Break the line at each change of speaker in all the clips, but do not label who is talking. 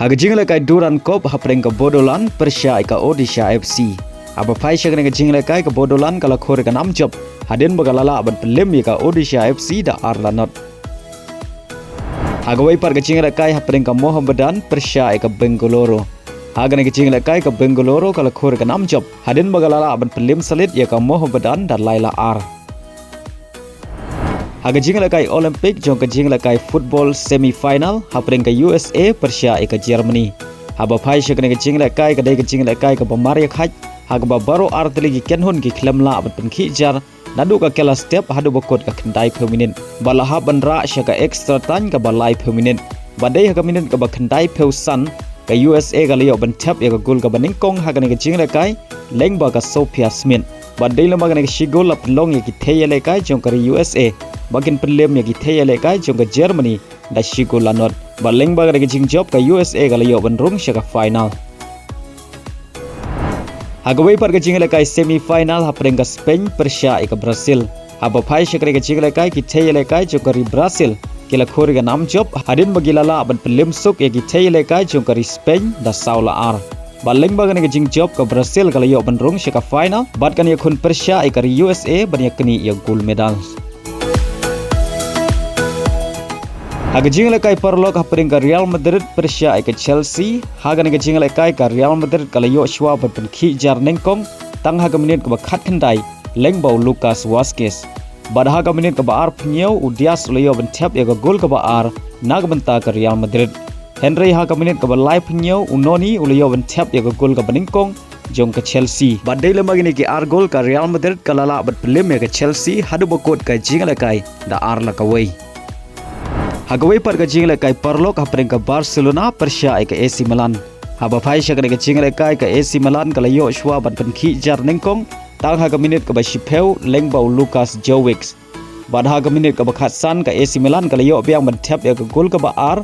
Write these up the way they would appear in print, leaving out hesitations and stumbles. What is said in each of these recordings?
Haga jingle kai duran kop hapreng ka Bodolan Persya ka Odisha FC. Aba pai syakne ka jingle kai ka Bodolan kala khore ka nam job. Hadin bagalala aban pelem ka Odisha FC da Arlanot. Haga wai par ka jingle kai hapreng ka Mohammedan Persya ka Bengaluru. Haga ne ka jingle kai ka Bengaluru kala khore ka nam job. Hadin bagalala aban pelem salit ya ka Mohammedan da Laila R. Haga jingle kai Olympic jong ka jingle kai football semi final hapreng ka USA Persya ka Germany. Haba pai syakne ka jingle kai ka dai ka jingle kai ka Bamaria khaj. Haga ba baro artli ki kenhun ki khlamla aban pen khijar nadu ka kela step hadu bokot ka khandai feminin balaha banra syaka extra tan ka balai feminin badai ha ka minin ka ba khandai feusan ka USA ka liyo ban tap ya ka gol ka baning kong haga ne ka jingle kai lengba ka Sophia Smith badai lama ka ne ka shigol la plong ya ki theyele kai jong ka USA bakin pelem ya ki theyele kai jong ka Germany da shigol la not balengba ka ne ka jing job ka USA ka liyo ban rung syaka final. Hagawai par ka jingle kai semi final hapreng ka Spain Persya ka Brazil. Haba pai syakre ka jingle kai ki theyele kai jokari Brazil kila khori ka nam job hadin bagilala aban pelim suk ya ki theyele kai jokari Spain da Saula R. Baleng bagan ka jing job ka Brazil kala yo ban rung syaka final bat kan ya khun Persya ka USA ban ya kini ya gold medal. Haga jingle kai parlok hapreng ka Real Madrid Persya ka Chelsea. Haga ne ka jingle kai ka Real Madrid kala yo shwa ban pen khi jar nengkong tang haga minit ka ba khat khandai lengbau Lucas Vazquez. Bad haga minit ka ba ar phnyo udias leyo ban thap ya ka gol ka ba ar nag banta ka Real Madrid. Henry haga minit ka ba live phnyo unoni uleyo ban thap ya ka gol ka baningkong jong ka Chelsea. Bad dai lemagini ki ar gol ka Real Madrid kala la bat pelem ya ka Chelsea hadu bokot ka jingle kai da ar la ka wei. Hagawai par ka jingle kai parlok hapreng ka Barcelona Persya ka AC Milan. Haba pai syakne ka jingle kai ka AC Milan kala yo shwa ban pen khi jar nengkong tang haga minit ka ba shipeu lengbau Lucas Jowic. Bad haga minit ka ba khatsan ka AC Milan kala yo biang ban thap ya ka gol ka ba ar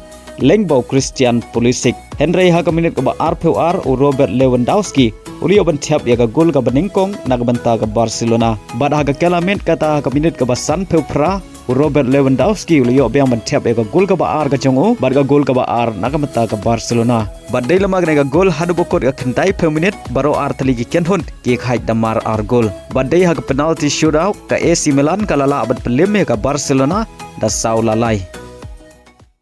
lengbau Christian Pulisic. Henry haga minit ka ba ar peu ar u Robert Lewandowski ulio ban thap ya ka gol ka ba nengkong nagbanta ka Barcelona. Bad haga kelamet kata haga minit ka ba san peu pra Robert Lewandowski ulio biang ban thap ya ka gol ka ba ar ka jongo bad ka gol ka ba ar nagamata ka Barcelona. Bad dai lamag ka gol hadu bokot ka khandai per minute baro ar tali ki kenhun ki khai damar ar gol. Bad dai ha ka penalty shootout ka AC Milan kala la abad pelem ka Barcelona da Saula lai.